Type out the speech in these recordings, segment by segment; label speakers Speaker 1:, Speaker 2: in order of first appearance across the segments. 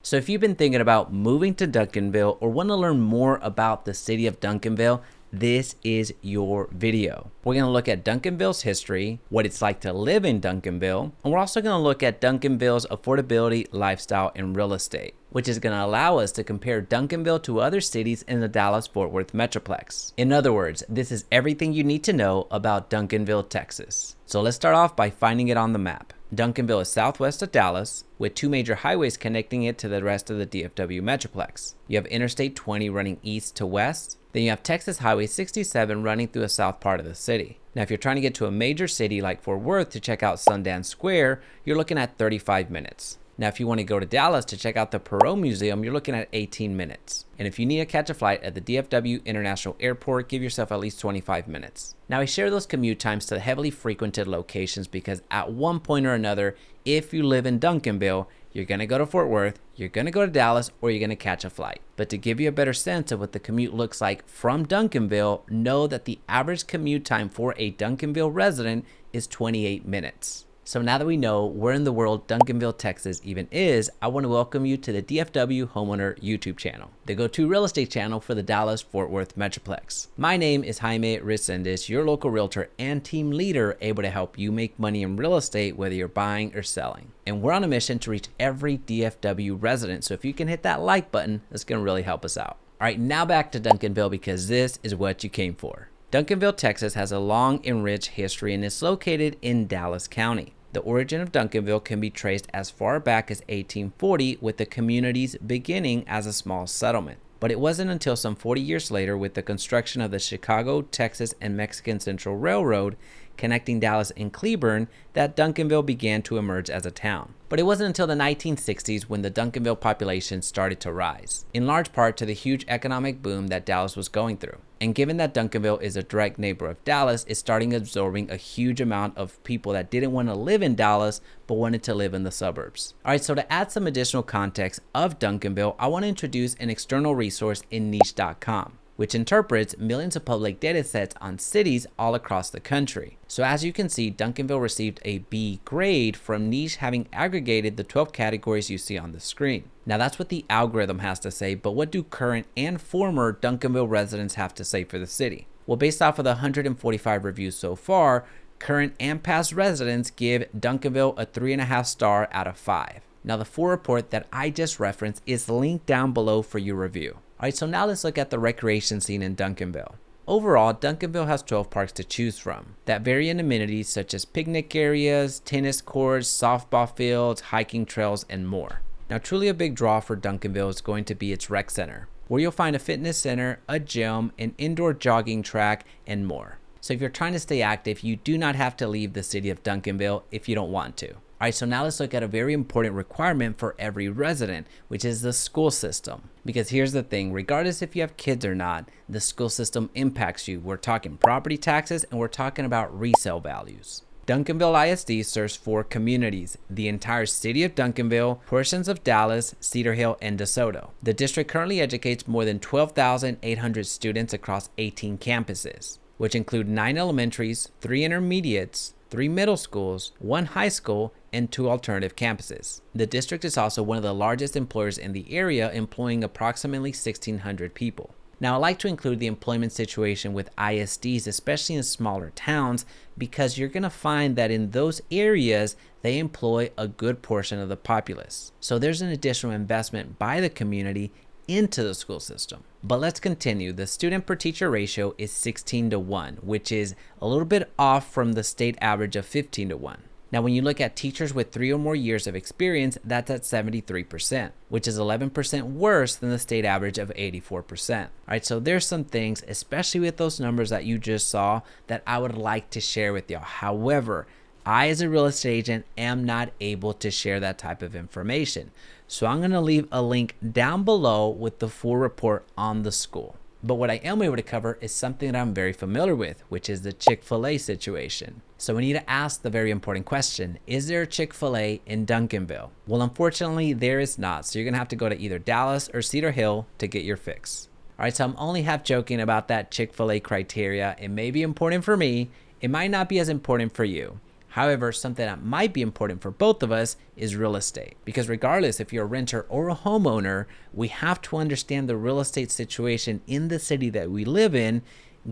Speaker 1: So if you've been thinking about moving to Duncanville or want to learn more about the city of Duncanville, this is your video. We're going to look at Duncanville's history, what it's like to live in Duncanville, and we're also going to look at Duncanville's affordability, lifestyle, and real estate, which is going to allow us to compare Duncanville to other cities in the Dallas Fort Worth Metroplex. In other words, this is everything you need to know about Duncanville, Texas. So let's start off by finding it on the map. Duncanville is southwest of Dallas, with two major highways connecting it to the rest of the DFW Metroplex. You have Interstate 20 running east to west. Then you have Texas Highway 67 running through the south part of the city. Now, if you're trying to get to a major city like Fort Worth to check out Sundance Square, you're looking at 35 minutes. Now, if you want to go to Dallas to check out the Perot Museum, you're looking at 18 minutes. And if you need to catch a flight at the DFW International Airport, give yourself at least 25 minutes. Now, I share those commute times to the heavily frequented locations because at one point or another, if you live in Duncanville, you're going to go to Fort Worth, you're going to go to Dallas, or you're going to catch a flight. But to give you a better sense of what the commute looks like from Duncanville, know that the average commute time for a Duncanville resident is 28 minutes. So now that we know where in the world Duncanville, Texas even is, I want to welcome you to the DFW Homeowner YouTube channel, the go-to real estate channel for the Dallas Fort Worth Metroplex. My name is Jaime Resendez, your local realtor and team leader able to help you make money in real estate whether you're buying or selling. And we're on a mission to reach every DFW resident, so if you can hit that like button, that's going to really help us out. All right, now back to Duncanville because this is what you came for. Duncanville, Texas has a long and rich history and is located in Dallas County. The origin of Duncanville can be traced as far back as 1840 with the community's beginning as a small settlement. But it wasn't until some 40 years later with the construction of the Chicago, Texas, and Mexican Central Railroad connecting Dallas and Cleburne that Duncanville began to emerge as a town. But it wasn't until the 1960s when the Duncanville population started to rise, in large part to the huge economic boom that Dallas was going through. And given that Duncanville is a direct neighbor of Dallas, it started absorbing a huge amount of people that didn't want to live in Dallas, but wanted to live in the suburbs. All right, so to add some additional context of Duncanville, I want to introduce an external resource in niche.com, which interprets millions of public data sets on cities all across the country. So as you can see, Duncanville received a B grade from Niche, having aggregated the 12 categories you see on the screen. Now that's what the algorithm has to say, but what do current and former Duncanville residents have to say for the city? Well, based off of the 145 reviews so far, current and past residents give Duncanville a 3.5 star out of 5. Now the full report that I just referenced is linked down below for your review. All right, so now let's look at the recreation scene in Duncanville. Overall, Duncanville has 12 parks to choose from that vary in amenities such as picnic areas, tennis courts, softball fields, hiking trails, and more. Now, truly a big draw for Duncanville is going to be its rec center, where you'll find a fitness center, a gym, an indoor jogging track, and more. So if you're trying to stay active, you do not have to leave the city of Duncanville if you don't want to. All right, so now let's look at a very important requirement for every resident, which is the school system. Because here's the thing, regardless if you have kids or not, the school system impacts you. We're talking property taxes and we're talking about resale values. Duncanville ISD serves 4 communities: the entire city of Duncanville, portions of Dallas, Cedar Hill, and DeSoto. The district currently educates more than 12,800 students across 18 campuses, which include 9 elementaries, 3 intermediates, 3 middle schools, 1 high school, and 2 alternative campuses. The district is also one of the largest employers in the area, employing approximately 1,600 people. Now, I like to include the employment situation with ISDs, especially in smaller towns, because you're going to find that in those areas, they employ a good portion of the populace. So there's an additional investment by the community into the school system. But let's continue. The student per teacher ratio is 16:1, which is a little bit off from the state average of 15:1. Now, when you look at teachers with 3 or more years of experience, that's at 73%, which is 11% worse than the state average of 84%. All right, so there's some things, especially with those numbers that you just saw, that I would like to share with y'all. However, I, as a real estate agent, am not able to share that type of information. So I'm going to leave a link down below with the full report on the school. But what I am able to cover is something that I'm very familiar with, which is the Chick-Fil-A situation. So we need to ask the very important question, is there a Chick-Fil-A in Duncanville? Well, unfortunately, there is not. So you're going to have to go to either Dallas or Cedar Hill to get your fix. All right, so I'm only half joking about that Chick-Fil-A criteria. It may be important for me. It might not be as important for you. However, something that might be important for both of us is real estate, because regardless if you're a renter or a homeowner, we have to understand the real estate situation in the city that we live in,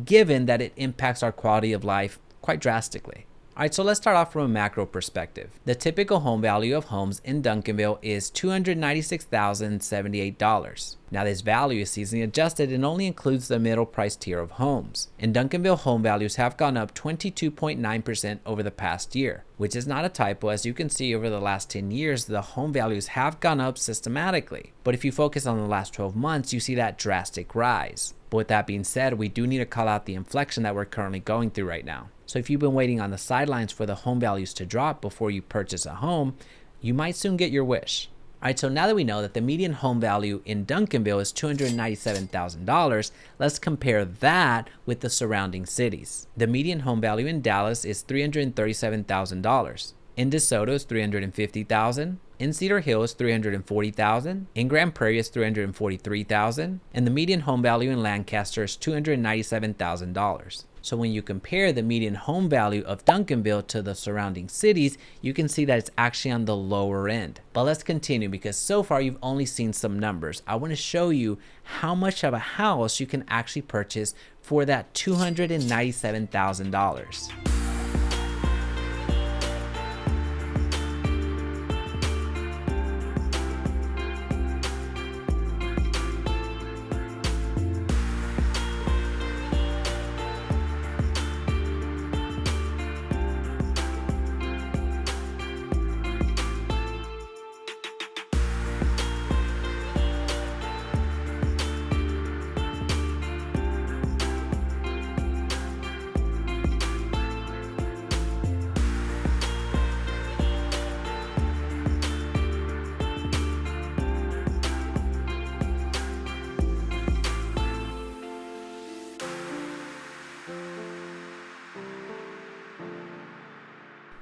Speaker 1: given that it impacts our quality of life quite drastically. All right, so let's start off from a macro perspective. The typical home value of homes in Duncanville is $296,078. Now, this value is seasonally adjusted and only includes the middle price tier of homes. In Duncanville, home values have gone up 22.9% over the past year, which is not a typo. As you can see, over the last 10 years, the home values have gone up systematically. But if you focus on the last 12 months, you see that drastic rise. But with that being said, we do need to call out the inflection that we're currently going through right now. So if you've been waiting on the sidelines for the home values to drop before you purchase a home, you might soon get your wish. All right, so now that we know that the median home value in Duncanville is $297,000, let's compare that with the surrounding cities. The median home value in Dallas is $337,000. In DeSoto is $350,000. In Cedar Hill is $340,000. In Grand Prairie is $343,000. And the median home value in Lancaster is $297,000. So when you compare the median home value of Duncanville to the surrounding cities, you can see that it's actually on the lower end. But let's continue, because so far you've only seen some numbers. I want to show you how much of a house you can actually purchase for that $297,000.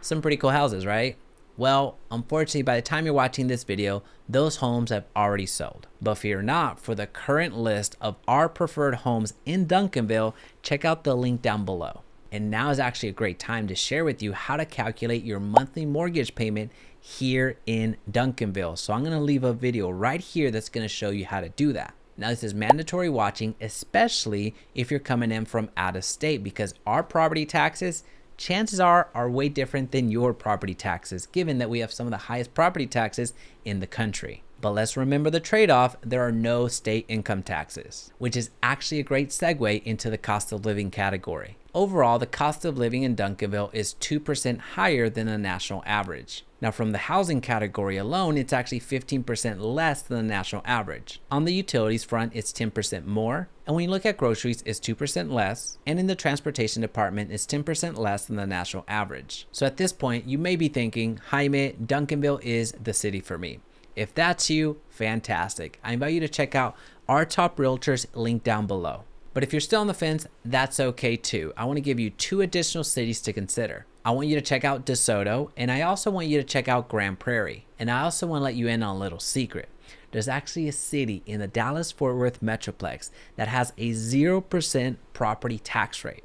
Speaker 1: Some pretty cool houses, right? Well, unfortunately, by the time you're watching this video, those homes have already sold. But fear not, for the current list of our preferred homes in Duncanville, check out the link down below. And now is actually a great time to share with you how to calculate your monthly mortgage payment here in Duncanville. So I'm going to leave a video right here that's going to show you how to do that. Now, this is mandatory watching, especially if you're coming in from out of state, because our property taxes, chances are way different than your property taxes, given that we have some of the highest property taxes in the country. But let's remember the trade-off: there are no state income taxes, which is actually a great segue into the cost of living category. Overall, the cost of living in Duncanville is 2% higher than the national average. Now, from the housing category alone, it's actually 15% less than the national average. On the utilities front, it's 10% more. And when you look at groceries, it's 2% less. And in the transportation department, it's 10% less than the national average. So at this point, you may be thinking, Jaime, Duncanville is the city for me. If that's you, fantastic. I invite you to check out our top realtors link down below. But if you're still on the fence, that's okay too. I want to give you 2 additional cities to consider. I want you to check out DeSoto, and I also want you to check out Grand Prairie. And I also want to let you in on a little secret. There's actually a city in the Dallas Fort Worth Metroplex that has a 0% property tax rate.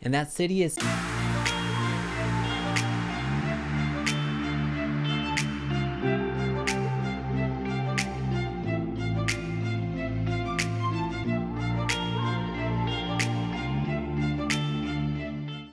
Speaker 1: And that city is